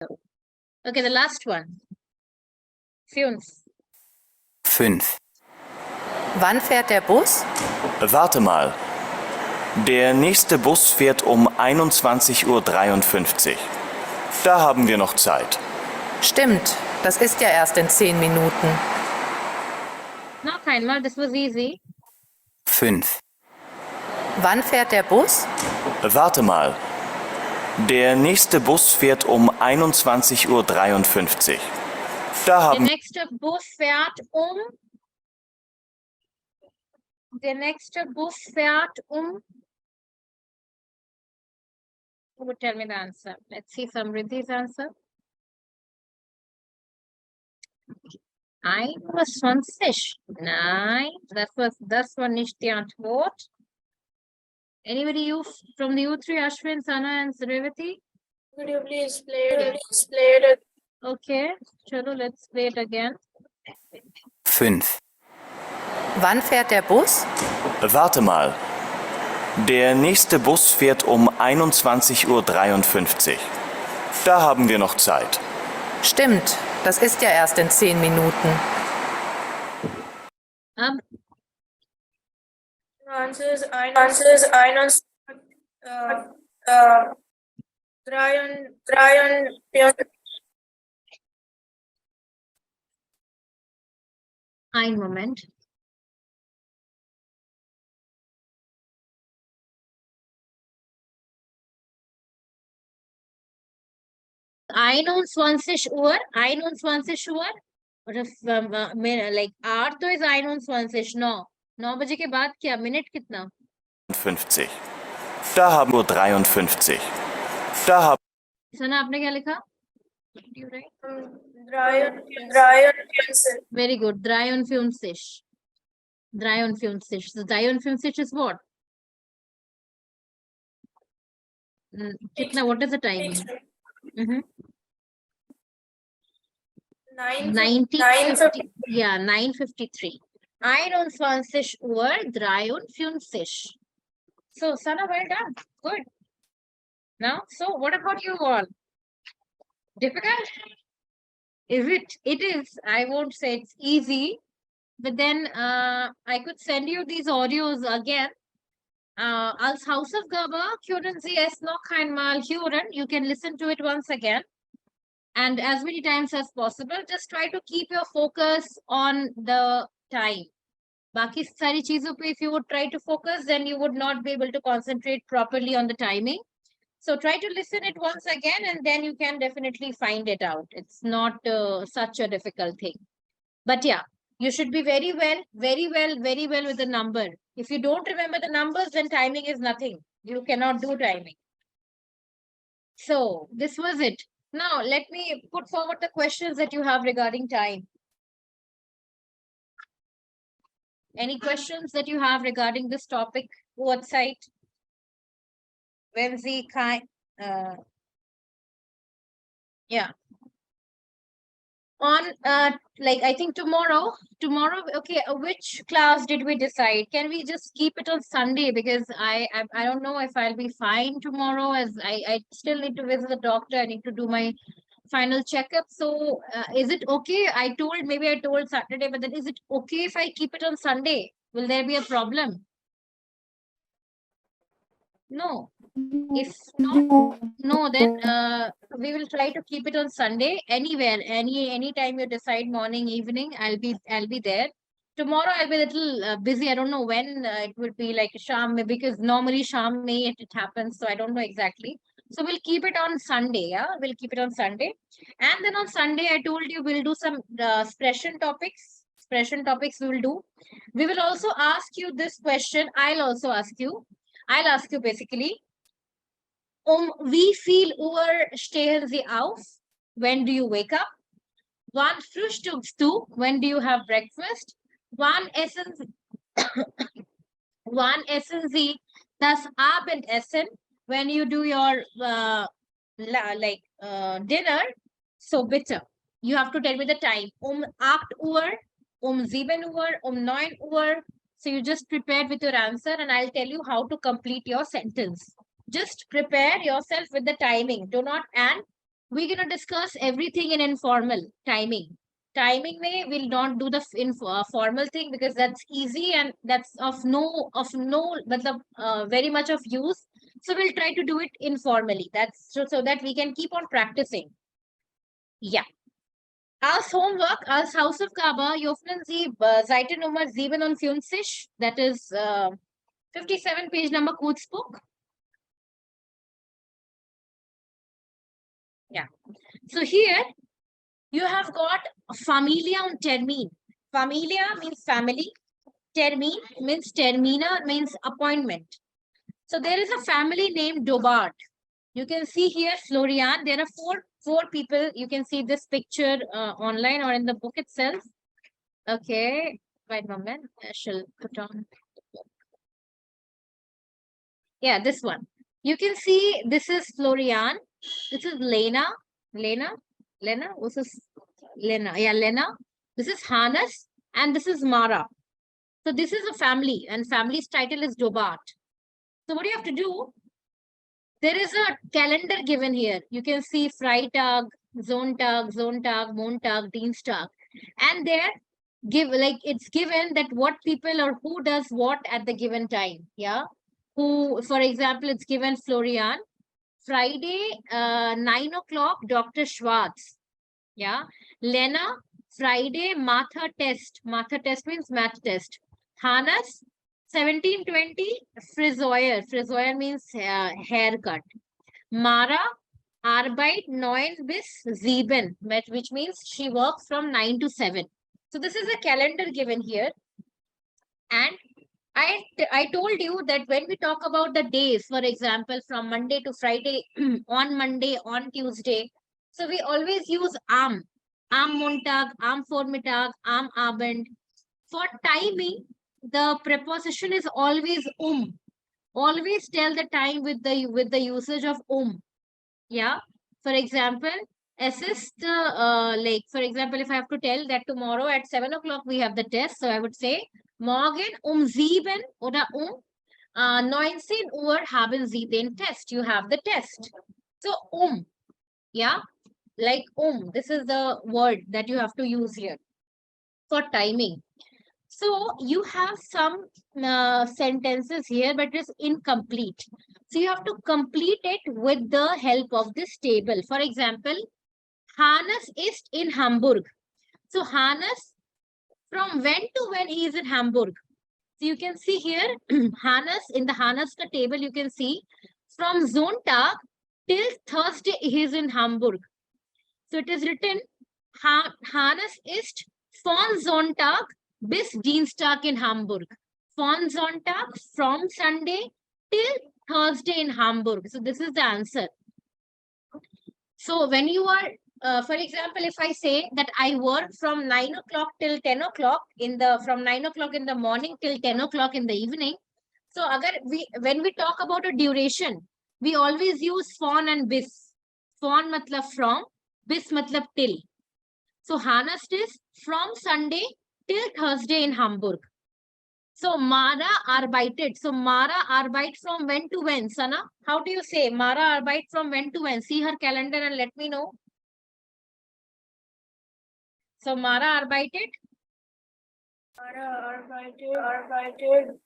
Okay, the last one. 5. Wann fährt der Bus? Warte mal. Der nächste Bus fährt um 21:53 Uhr. Da haben wir noch Zeit. Stimmt, das ist ja erst in 10 Minuten. Noch einmal, this was easy. 5. Wann fährt der Bus? Warte mal. Der nächste Bus fährt um 21:53 Uhr. Da Der haben nächste Bus fährt um. Der nächste Bus fährt um. Who would tell me the answer? Let's see Samriddhi's answer. 21. Nein, das war nicht die Antwort. Anybody you from the U3, Ashwin, Sana and Revati? Could you please play it? Okay, chalo, let's play it again. 5. Wann fährt der Bus? Warte mal. Der nächste Bus fährt um 21:53 Uhr. Da haben wir noch Zeit. Stimmt, das ist ja erst in 10 Minuten. Answer is 21. 43. Ein Moment. Uhr, 21 Uhr. Or like hour तो is 21, 9 बजे के बाद क्या minute कितना? 50. Da haben wir 53. Da haben सना आपने क्या लिखा? Very good. 53. 53. So 53 is what? Kitna, what is the timing? 9:50. Yeah, 9:53. 21 Uhr, 53. So, Sana, well done. Good. Now, so what about you all? Difficult? Is it? It is. I won't say it's easy, but then I could send you these audios again. Als Hausaufgabe können Sie es noch einmal hören. You can listen to it once again. And as many times as possible, just try to keep your focus on the time. Baki sari cheezon pe if you would try to focus, then you would not be able to concentrate properly on the timing. So try to listen it once again, and then you can definitely find it out. It's not such a difficult thing. But yeah, you should be very well with the number. If you don't remember the numbers, then timing is nothing. You cannot do timing. So this was it. Now, let me put forward the questions that you have regarding time. Any questions that you have regarding this topic? What site? When the kind? Yeah. On like I think tomorrow, okay, which class did we decide? Can we just keep it on Sunday? Because I don't know if I'll be fine tomorrow, as I still need to visit the doctor. I need to do my final checkup. So is it okay? Maybe I told Saturday, but then is it okay if I keep it on Sunday? Will there be a problem? No. If not, no, then we will try to keep it on Sunday. Anywhere, any time you decide, morning, evening, I'll be there. Tomorrow I'll be a little busy. I don't know when it would be, like sham, because normally sham may it happens, so I don't know exactly. So we'll keep it on Sunday. Yeah, we'll keep it on Sunday, and then on Sunday I told you we'll do some expression topics. Expression topics we will do. We will also ask you this question. I'll ask you basically. Wie viel Uhr stehen Sie auf? When do you wake up? Wann frühstückst du? When do you have breakfast? Wann essen Sie das Abendessen? When you do your dinner? So bitte, you have to tell me the time. 8 Uhr, 7 Uhr, 9 Uhr. So you just prepared with your answer, and I'll tell you how to complete your sentence. Just prepare yourself with the timing. Do not, and we're going to discuss everything in informal timing. Timing may will not do the formal thing because that's easy and that's of no but very much of use. So we'll try to do it informally. That's so that we can keep on practicing. Yeah. Als Homework, als Hausaufgabe, öffnen Sie Seite Nummer 57, that is 57 page number Kurzbuch. Yeah. So here you have got Familia und Termin. Familia means family. Termin means termina, means appointment. So there is a family named Dobart. You can see here Florian. There are four people. You can see this picture online or in the book itself. Okay, wait a moment. I shall put on. Yeah, this one. You can see this is Florian. This is Lena. Lena. This is Lena. Yeah, Lena. This is Hannes. And this is Mara. So this is a family. And family's title is Dobart. So what do you have to do? There is a calendar given here. You can see Freitag, Sonntag, Montag, Dienstag. And there it's given that what people or who does what at the given time. Yeah. Who, for example, it's given Florian. Friday, 9 o'clock, Dr. Schwartz. Yeah. Lena, Friday, Matha test. Matha test means math test. Hannes, 17:20, Friseure. Friseure means haircut. Mara, Arbeit 9 bis 7, which means she works from 9 to 7. So this is a calendar given here. And I told you that when we talk about the days, for example, from Monday to Friday, on Monday, on Tuesday, so we always use am Montag, am Vormittag, am Abend. For timing, the preposition is always Always tell the time with the usage of Yeah. For example, assist like for example, if I have to tell that tomorrow at 7 o'clock we have the test, so I would say morgen 7 oder 19 Uhr haben Sie den Test. You have the test. So yeah, like this is the word that you have to use here for timing. So you have some sentences here, but it's incomplete. So you have to complete it with the help of this table. For example, Hannes ist in Hamburg. So Hannes, from when to when he is in Hamburg? So you can see here, Hannes, in the Hannes table, you can see from Sonntag till Thursday he is in Hamburg. So it is written, Hannes ist von Sonntag bis Dienstag in Hamburg. Von Sonntag, from Sunday till Thursday in Hamburg. So this is the answer. So when you are, for example, if I say that I work from 9 o'clock till 10 o'clock from 9 o'clock in the morning till 10 o'clock in the evening. So when we talk about a duration, we always use von and bis. Von matlab from, bis matlab till. So Hannes is from Sunday till Thursday in Hamburg. So Mara arbeitet. So Mara arbeit from when to when, Sana? How do you say Mara arbeit from when to when? See her calendar and let me know. So Mara arbeitet. Mara arbeitet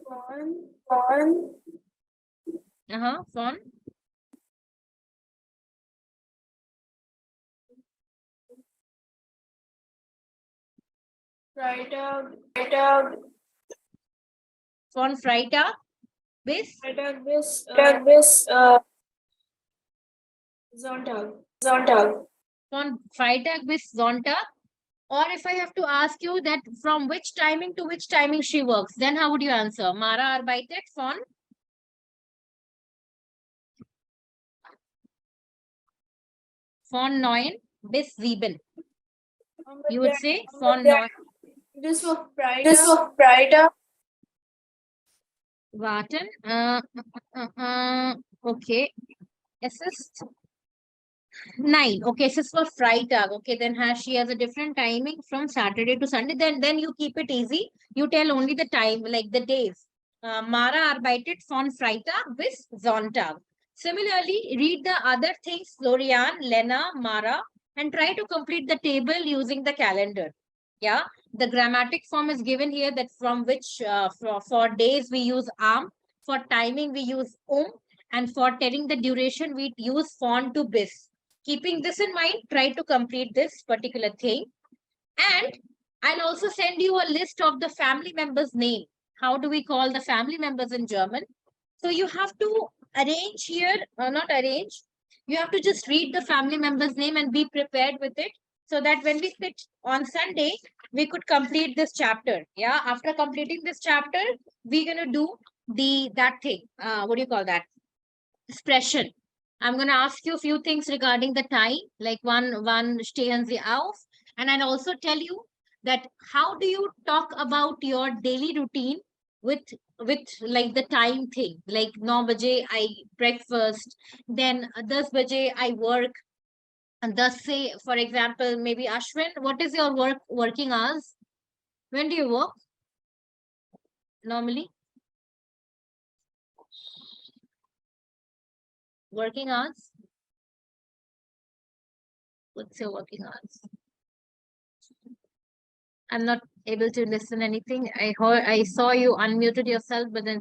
von Von Freitag von Freitag bis Sonntag. Von Freitag bis Sonntag. Or if I have to ask you that from which timing to which timing she works, then how would you answer? Mara arbeitet von 9 bis 7. You would say von 9. This was Freitag. Warten. Okay. Assist 9. Okay, so it's for Freitag. Okay, then she has a different timing from Saturday to Sunday. Then you keep it easy. You tell only the time, like the days. Mara arbeitet von Freitag bis Sonntag. Similarly, read the other things, Florian, Lena, Mara, and try to complete the table using the calendar. Yeah, the grammatic form is given here, that from which for days we use am, for timing we use and for telling the duration we use fon to bis. Keeping this in mind, try to complete this particular thing. And I'll also send you a list of the family members' name. How do we call the family members in German? So you have to arrange here, not arrange. You have to just read the family member's name and be prepared with it, so that when we sit on Sunday, we could complete this chapter. Yeah. After completing this chapter, we're gonna do that thing. What do you call that? Expression. I'm gonna ask you a few things regarding the time, like one stehen Sie auf, and I'll also tell you that how do you talk about your daily routine with like the time thing, like 9 baje I breakfast, then 10 baje I work, and thus say, for example, maybe Ashwin, what is your working hours? When do you work normally? Working hours? What's your working hours? I'm not able to listen anything. I saw you unmuted yourself, but then